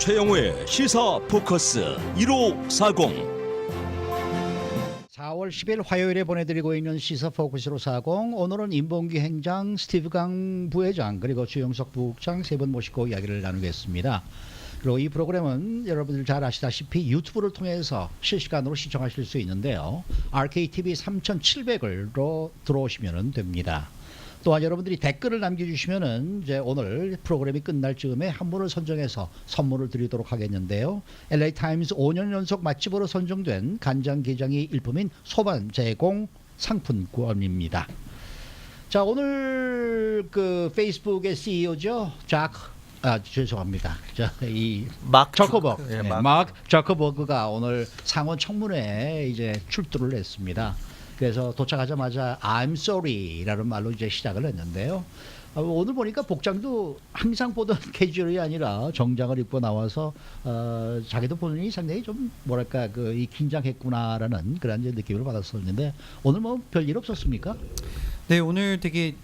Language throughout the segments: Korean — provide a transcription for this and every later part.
최영우의 시사 포커스 1540. 4월 10일 화요일에 보내드리고 있는 시사 포커스로 40. 오늘은 임봉기 행장, 스티브 강 부회장 그리고 주영석 부국장 세 분 모시고 이야기를 나누겠습니다. 그리고 이 프로그램은 여러분들 잘 아시다시피 유튜브를 통해서 실시간으로 시청하실 수 있는데요. RKTV 3700으로 들어오시면 됩니다. 또한 여러분들이 댓글을 남겨주시면은 이제 오늘 프로그램이 끝날 즈음에 한 분을 선정해서 선물을 드리도록 하겠는데요. LA 타임스 5년 연속 맛집으로 선정된 간장게장이 일품인 소반 제공 상품권입니다. 자, 오늘 그 페이스북의 CEO죠. 죄송합니다. 이 마크 저커버그, 예, 마크 저커버그가 오늘 상원 청문회에 이제 출두를 했습니다. 그래서 도착하자마자 I'm sorry라는 말로 이제 시작을 했는데요. 오늘 보니까 복장도 항상 보던 캐주얼이 아니라 정장을 입고 나와서 자기도 본인이 상당히 좀 뭐랄까 이 긴장했구나라는 그런 이제 느낌을 받았었는데 오늘 뭐 별일 없었습니까? 네, 오늘 되게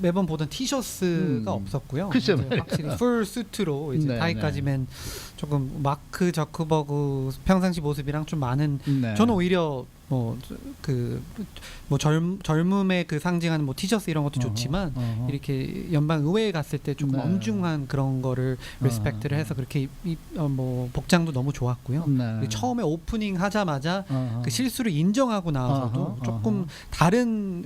매번 보던 티셔츠가 없었고요. 글쎄요. 이제 확실히 풀 수트로 이제 네, 타이까지 맨 조금 마크 저크버그 평상시 모습이랑 좀 많은. 네. 저는 오히려 젊음의 그 상징하는 뭐 티셔츠 이런 것도 좋지만 이렇게 연방 의회에 갔을 때 조금 네. 엄중한 그런 거를 리스펙트를 해서 그렇게 복장도 너무 좋았고요. 네. 처음에 오프닝 하자마자 그 실수를 인정하고 나와서도 조금 다른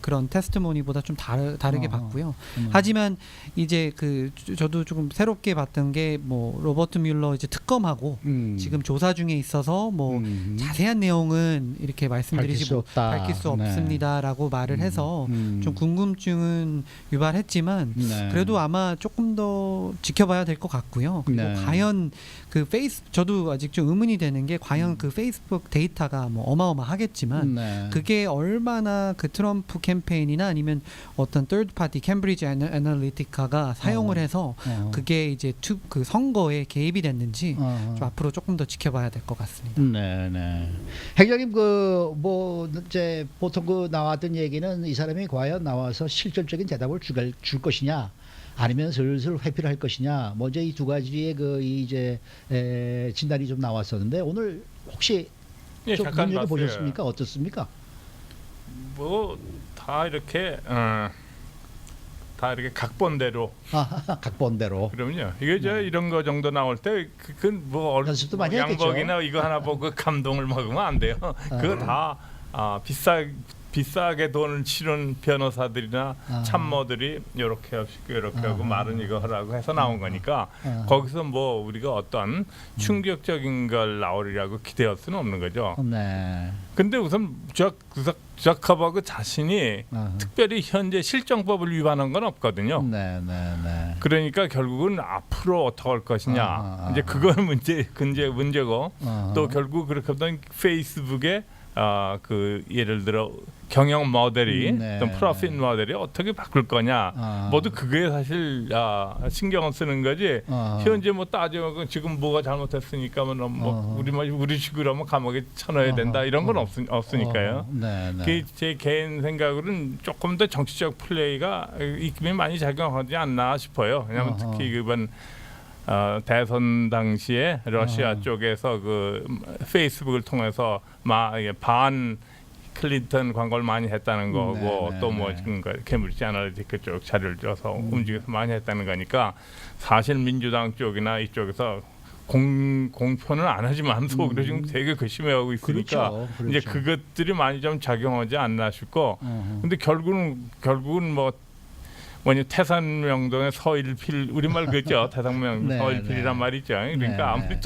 그런 테스트모니보다 좀 다르게 봤고요. 하지만 이제 저도 조금 새롭게 봤던 게 뭐 로버트 뮬러 이제 특검하고 지금 조사 중에 있어서 뭐 자세한 내용은 이렇게 밝힐 수 없습니다라고 말을 해서 좀 궁금증은 유발했지만 네. 그래도 아마 조금 더 지켜봐야 될 것 같고요. 그리고 네. 과연 저도 아직 좀 의문이 되는 게 과연 그 페이스북 데이터가 뭐 어마어마하겠지만 네. 그게 얼마나 그 트럼프 캠페인이나 아니면 어떤 third party 캠브리지 애널리티카가 사용을 해서 그게 이제 그 선거에 개입이 됐는지 좀 앞으로 조금 더 지켜봐야 될 것 같습니다. 네. 행장님 이제 보통 나왔던 얘기는 이 사람이 과연 나와서 실질적인 대답을 줄 것이냐 아니면 슬슬 회피를 할 것이냐 이제 이 두 가지의 이제 진단이 좀 나왔었는데 오늘 혹시 좀 눈여겨 보셨습니까? 어떻습니까? 뭐 다 이렇게 각본대로. 각본대로. 그럼요. 이게 이런 거 정도 나올 때 그건 뭐 연습도 많이 했겠죠. 양복이나 이거 하나 보고 감동을 먹으면 안 돼요. 그거 다 비싸게 돈을 치른 변호사들이나 참모들이 이렇게 하고 말은 이거 하라고 해서 나온 거니까 거기서 뭐 우리가 어떤 충격적인 걸 나오리라고 기대할 수는 없는 거죠. 네. 근데 우선 저커버그 자신이 특별히 현재 실정법을 위반한 건 없거든요. 네. 그러니까 결국은 앞으로 어떻게 할 것이냐. 이제 그건 문제고 또 결국 그렇게 하면 페이스북에 예를 들어 경영 모델이 어떤 프로핏 모델이 어떻게 바꿀 거냐 모두 그게 사실 신경을 쓰는 거지. 현재 뭐 따지면 지금 뭐가 잘못했으니까 우리 식으로 하면 감옥에 쳐넣어야 된다 이런 건 없으니까요. 제 개인 생각으로는 조금 더 정치적 플레이가 입김이 많이 작용하지 않나 싶어요. 왜냐하면 특히 이번 대선 당시에 러시아 쪽에서 페이스북을 통해서 반 클린턴 광고를 많이 했다는 거고 또 뭐 지금 캠브리지 애널리티카 쪽 자료를 줘서 움직여서 많이 했다는 거니까 사실 민주당 쪽이나 이쪽에서 공표는 안 하지만 속으로 지금 되게 의심해하고 있으니까 그렇죠. 이제 그것들이 많이 좀 작용하지 않나 싶고 근데 결국은 뭐 태산명동의 서일필 우리말 그죠? 태산명 서일필이란 말이죠. 그러니까 아무리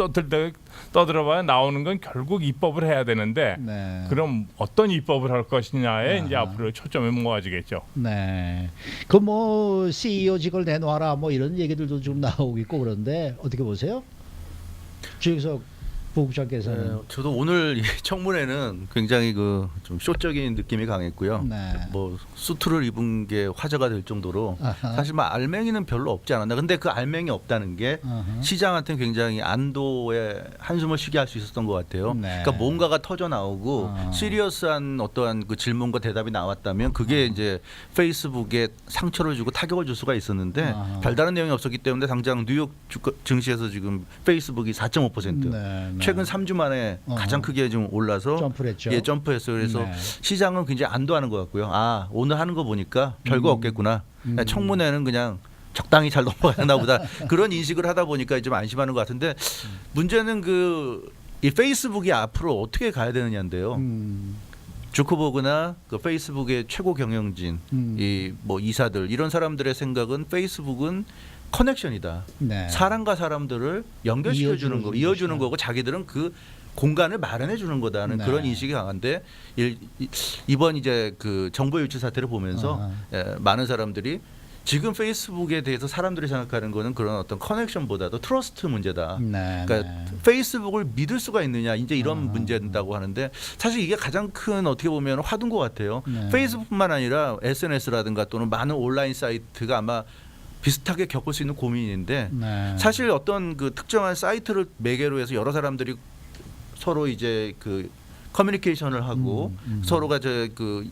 떠들어봐야 나오는 건 결국 입법을 해야 되는데 그럼 어떤 입법을 할 것이냐에 이제 앞으로 초점이 모아지겠죠. 네. CEO직을 내놔라 이런 얘기들도 좀 나오고 있고 그런데 어떻게 보세요? 주영석 부국장께서는. 네, 저도 오늘 이 청문회는 굉장히 그 좀 쇼적인 느낌이 강했고요. 네. 뭐 수트를 입은 게 화제가 될 정도로 아하. 사실 뭐 알맹이는 별로 없지 않았나. 근데 그 알맹이 없다는 게 어허. 시장한테는 굉장히 안도의 한숨을 쉬게 할 수 있었던 것 같아요. 네. 그러니까 뭔가가 터져 나오고 시리어스한 어떠한 그 질문과 대답이 나왔다면 그게 이제 페이스북에 상처를 주고 타격을 줄 수가 있었는데 별다른 내용이 없었기 때문에 당장 뉴욕 증시에서 지금 페이스북이 4.5% 네, 네. 최근 3주 만에 가장 크게 좀 올라서 점프를 했죠. 예, 점프했어요. 그래서 네. 시장은 굉장히 안도하는 것 같고요. 아, 오늘 하는 거 보니까 별거 없겠구나. 청문회는 그냥 적당히 잘 넘어가나 보다. 그런 인식을 하다 보니까 좀 안심하는 것 같은데 문제는 이 페이스북이 앞으로 어떻게 가야 되느냐인데요. 주커버그나 그 페이스북의 최고 경영진, 이 뭐 이사들 이런 사람들의 생각은 페이스북은 커넥션이다. 네. 사람과 사람들을 연결시켜 주는 거, 이어주는 거고 자기들은 그 공간을 마련해 주는 거다는 네. 그런 인식이 강한데 이번 이제 그 정보 유출 사태를 보면서 많은 사람들이 지금 페이스북에 대해서 사람들이 생각하는 거는 그런 어떤 커넥션보다도 트러스트 문제다. 네, 그러니까 네. 페이스북을 믿을 수가 있느냐 이제 이런 문제인다고 하는데 사실 이게 가장 큰 어떻게 보면 화두인 것 같아요. 네. 페이스북뿐만 아니라 SNS라든가 또는 많은 온라인 사이트가 아마 비슷하게 겪을 수 있는 고민인데 네. 사실 어떤 그 특정한 사이트를 매개로 해서 여러 사람들이 서로 이제 그 커뮤니케이션을 하고 서로가 그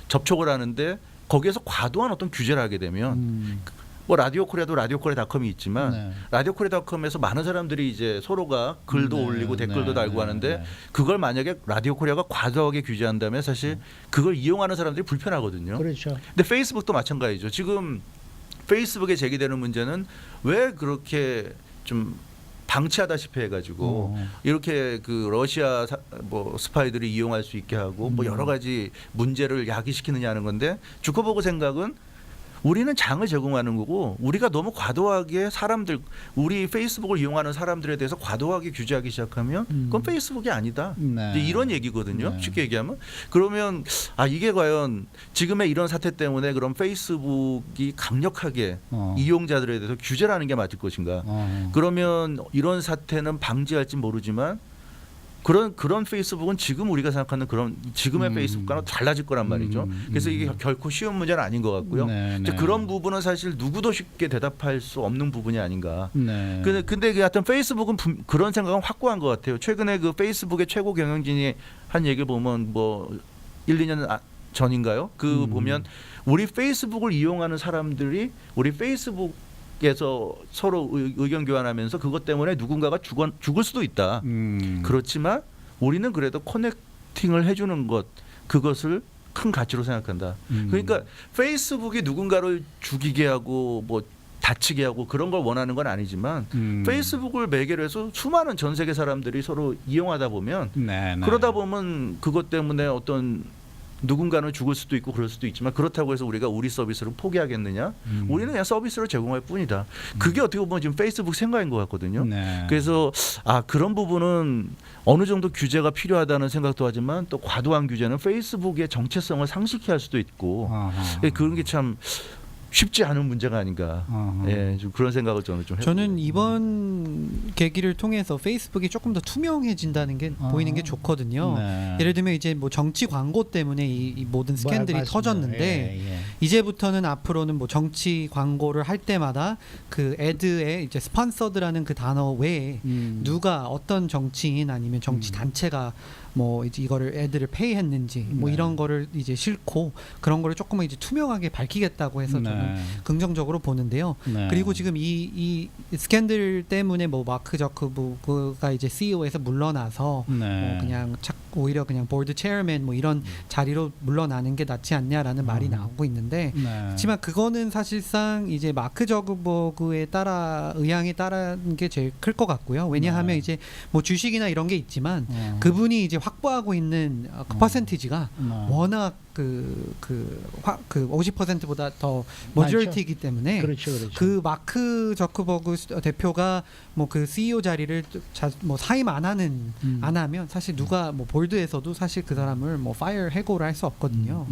접촉을 하는데 거기에서 과도한 어떤 규제를 하게 되면 뭐 라디오 코리아도 라디오 코리아닷컴이 있지만 네. 라디오 코리아닷컴에서 많은 사람들이 이제 서로가 글도 네, 올리고 댓글도 네, 달고 하는데 네. 그걸 만약에 라디오 코리아가 과도하게 규제한다면 사실 그걸 이용하는 사람들이 불편하거든요. 그렇죠. 근데 페이스북도 마찬가지죠. 지금 페이스북에 제기되는 문제는 왜 그렇게 좀 방치하다시피 해가지고 이렇게 그 러시아 뭐 스파이들이 이용할 수 있게 하고 뭐 여러 가지 문제를 야기시키느냐는 건데 주커버그 생각은 우리는 장을 제공하는 거고 우리가 너무 과도하게 사람들 우리 페이스북을 이용하는 사람들에 대해서 과도하게 규제하기 시작하면 그건 페이스북이 아니다. 네. 이제 이런 얘기거든요. 네. 쉽게 얘기하면 그러면 이게 과연 지금의 이런 사태 때문에 그럼 페이스북이 강력하게 이용자들에 대해서 규제를 하는 게 맞을 것인가? 그러면 이런 사태는 방지할지 모르지만 그런 페이스북은 지금 우리가 생각하는 그런 지금의 페이스북과는 달라질 거란 말이죠. 그래서 이게 결코 쉬운 문제는 아닌 것 같고요. 이제 그런 부분은 사실 누구도 쉽게 대답할 수 없는 부분이 아닌가. 네. 근데 그 하여튼 페이스북은 그런 생각은 확고한 것 같아요. 최근에 그 페이스북의 최고 경영진이 한 얘기를 보면 뭐 1, 2년 전인가요? 그 보면 우리 페이스북을 이용하는 사람들이 우리 페이스북에서 서로 의견 교환하면서 그것 때문에 누군가가 죽을 수도 있다. 그렇지만 우리는 그래도 커넥팅을 해주는 그것을 큰 가치로 생각한다. 그러니까 페이스북이 누군가를 죽이게 하고 뭐 다치게 하고 그런 걸 원하는 건 아니지만 페이스북을 매개로 해서 수많은 전 세계 사람들이 서로 이용하다 보면 네, 네. 그러다 보면 그것 때문에 어떤 누군가는 죽을 수도 있고 그럴 수도 있지만 그렇다고 해서 우리가 우리 서비스를 포기하겠느냐? 우리는 그냥 서비스를 제공할 뿐이다. 그게 어떻게 보면 지금 페이스북 생각인 것 같거든요. 네. 그래서 그런 부분은 어느 정도 규제가 필요하다는 생각도 하지만 또 과도한 규제는 페이스북의 정체성을 상실케 할 수도 있고 그런 게 참 쉽지 않은 문제가 아닌가. 예, 좀 그런 생각을 저는 좀 해요. 저는 이번 계기를 통해서 페이스북이 조금 더 투명해진다는 게 보이는 게 좋거든요. 네. 예를 들면 이제 뭐 정치 광고 때문에 이 모든 스캔들이 맞습니다. 터졌는데 예, 예. 이제부터는 앞으로는 뭐 정치 광고를 할 때마다 그 애드에 이제 스폰서드라는 그 단어 외에 누가 어떤 정치인 아니면 정치 단체가 뭐 이제 이거를 애들을 페이했는지 뭐 네. 이런 거를 이제 싫고 그런 거를 조금은 이제 투명하게 밝히겠다고 해서 저는 긍정적으로 보는데요. 네. 그리고 지금 이 스캔들 때문에 뭐 마크 저커버그가 이제 CEO에서 물러나서 네. 뭐 그냥 오히려 그냥 보드 체어맨 뭐 이런 자리로 물러나는 게 낫지 않냐라는 말이 나오고 있는데 네. 그렇지만 그거는 사실상 이제 마크 저커버그에 따라 의향에 따른 게 제일 클 것 같고요. 왜냐하면 이제 뭐 주식이나 이런 게 있지만 그분이 이제 확보하고 있는 그 퍼센티지가 워낙 그 50%보다 더 머저리티이기 때문에 그렇죠. 그 마크 저커버그 대표가 뭐 그 CEO 자리를 뭐 사임 안 하면 사실 누가 뭐 보드에서도 사실 그 사람을 뭐 파이어 해고를 할 수 없거든요.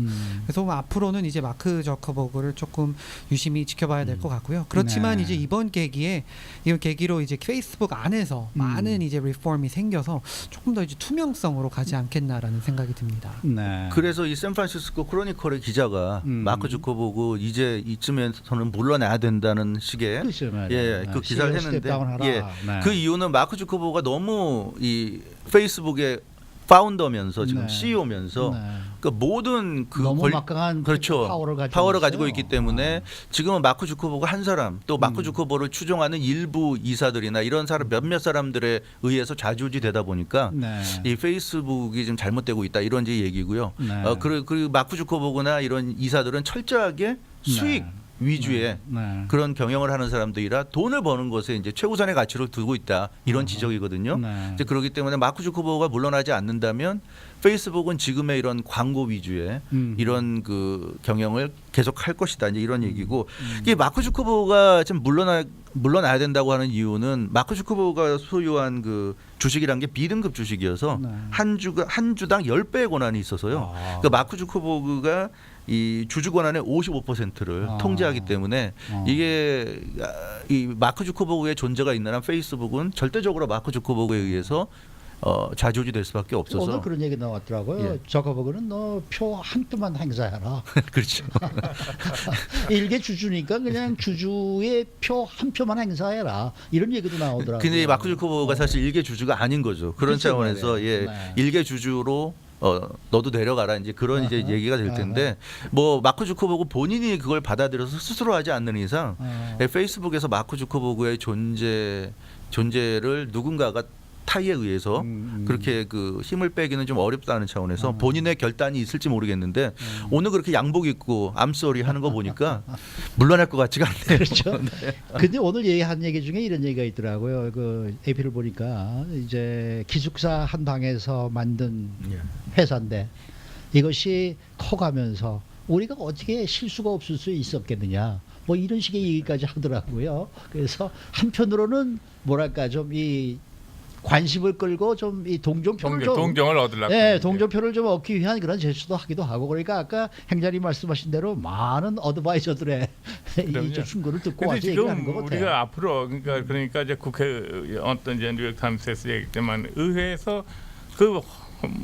그래서 뭐 앞으로는 이제 마크 저커버그를 조금 유심히 지켜봐야 될 것 같고요. 그렇지만 네. 이제 이번 계기로 이제 페이스북 안에서 많은 이제 리폼이 생겨서 조금 더 이제 투명성으로 가지 않겠나라는 생각이 듭니다. 네. 그래서 이 샌프란시스코 크로니컬의 기자가 마크 주커버그 이제 이쯤에서는 물러나야 된다는 식의 그렇죠, 맞아요. 그 기사를 CEO 했는데 스텝다운하라. 예, 네. 그 이유는 마크 주커버그가 너무 이 페이스북의 파운더면서 지금 네. CEO면서 네. 그 모든 그 너무 막강한 그렇죠. 파워를 가지고 있어요. 있기 때문에 지금은 마크 주커버그 한 사람 또 마크 주커버그를 추종하는 일부 이사들이나 이런 사람 몇몇 사람들에 의해서 좌지우지 되다 보니까 네. 이 페이스북이 좀 잘못되고 있다 이런 이제 얘기고요. 네. 그리고 마크 주커버그나 이런 이사들은 철저하게 수익 위주의 네. 그런 경영을 하는 사람들이라 돈을 버는 것에 이제 최우선의 가치를 두고 있다 이런 지적이거든요. 네. 이제 그렇기 때문에 마크 주커버그가 물러나지 않는다면 페이스북은 지금의 이런 광고 위주의 이런 그 경영을 계속할 것이다 이제 이런 얘기고 이게 마크 주커버그가 좀 물러나야 된다고 하는 이유는 마크 주커버그가 소유한 그 주식이란 게 비등급 주식이어서 네. 한 주당 10배의 권한이 있어서요. 그러니까 마크 주커버그가 이 주주 권한의 55%를 통제하기 때문에 이게 이 마크 주커버그의 존재가 있는 한 페이스북은 절대적으로 마크 주커버그에 의해서 좌지우지 될 수밖에 없어서 오늘 그런 얘기 나왔더라고요. 예. 저거보고는 너 표 한 표만 행사해라. 그렇죠. 일개 주주니까 그냥 주주의 표 한 표만 행사해라. 이런 얘기도 나오더라고요. 근데 마크 주커버그가 사실 일개 주주가 아닌 거죠. 그런 그렇죠, 차원에서 말이에요. 예, 네. 일개 주주로 너도 내려가라 이제 그런 이제 얘기가 될 텐데 뭐 마크 주커버그 본인이 그걸 받아들여서 스스로 하지 않는 이상 페이스북에서 마크 주커버그의 존재를 누군가가 타이에 의해서 그렇게 그 힘을 빼기는 좀 어렵다는 차원에서 본인의 결단이 있을지 모르겠는데 오늘 그렇게 양복 입고 암소리 하는 거 보니까 물러날 것 같지가 않네요. 그렇죠. 근데 오늘 얘기한 얘기 중에 이런 얘기가 있더라고요. 그 AP를 보니까 이제 기숙사 한 방에서 만든 회사인데 이것이 커가면서 우리가 어떻게 실수가 없을 수 있었겠느냐. 뭐 이런 식의 얘기까지 하더라고요. 그래서 한편으로는 뭐랄까 좀 이 관심을 끌고 좀 이 동정표를 좀 동정을 얻으려고. 네, 동정표를 좀 얻기 위한 그런 제스처도 하기도 하고 그러니까 아까 행자님 말씀하신 대로 많은 어드바이저들의 이 충고를 듣고 근데 와서 얘기하는 것 지금 같아요. 우리가 앞으로 그러니까 이제 국회 어떤 이제 뉴욕타임스에서 얘기했지만 의회에서 그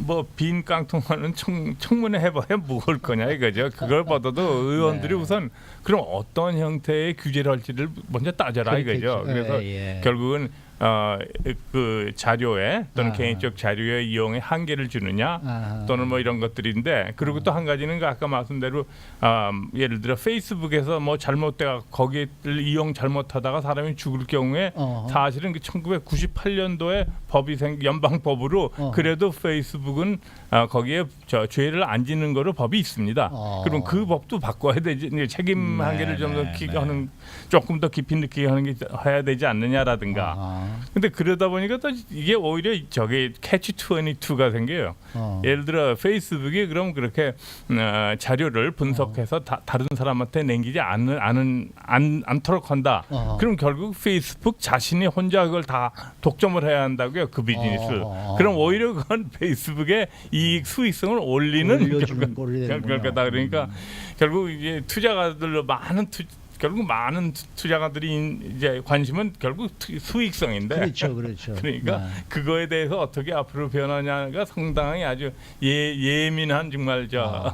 뭐 빈 깡통하는 청문회 해봐야 뭘 거냐 이거죠. 그걸 받아도 의원들이 네. 우선 그럼 어떤 형태의 규제를 할지를 먼저 따져라 이거죠. 그래서 결국은 그 자료에 또는 개인적 자료의 이용에 한계를 주느냐 또는 뭐 이런 것들인데 그리고 또 한 가지는 그 아까 말씀대로 예를 들어 페이스북에서 뭐 잘못돼가 거기를 이용 잘못하다가 사람이 죽을 경우에 사실은 그 1998년도에 법이 연방법으로 그래도 페이스북은 거기에 죄를 안 짓는 거로 법이 있습니다. 그럼 그 법도 바꿔야 되지. 책임 한계를 좀 더 하는 조금 더 깊이 느끼게 하는 게 해야 되지 않느냐라든가. 근데 그러다 보니까 또 이게 오히려 저게 캐치 22가 생겨요. 예를 들어 페이스북이 그럼 그렇게 자료를 분석해서 다른 사람한테 남기지 않도록 한다. 그럼 결국 페이스북 자신이 혼자 그걸 다 독점을 해야 한다고요. 그 비즈니스를. 그럼 오히려 그건 페이스북의 이익 수익성을 올리는 결과다. 그러니까 결국 이제 투자가들로 결국 많은 투자가들이 이제 관심은 결국 수익성인데. 그렇죠. 그러니까 그거에 대해서 어떻게 앞으로 변하냐가 상당히 아주 예민한 정말 저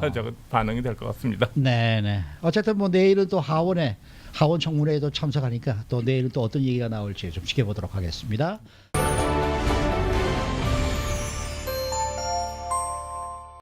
반응이 될 것 같습니다. 네네. 어쨌든 뭐 내일은 또 하원 청문회에도 참석하니까 또 내일은 또 어떤 얘기가 나올지 좀 지켜보도록 하겠습니다.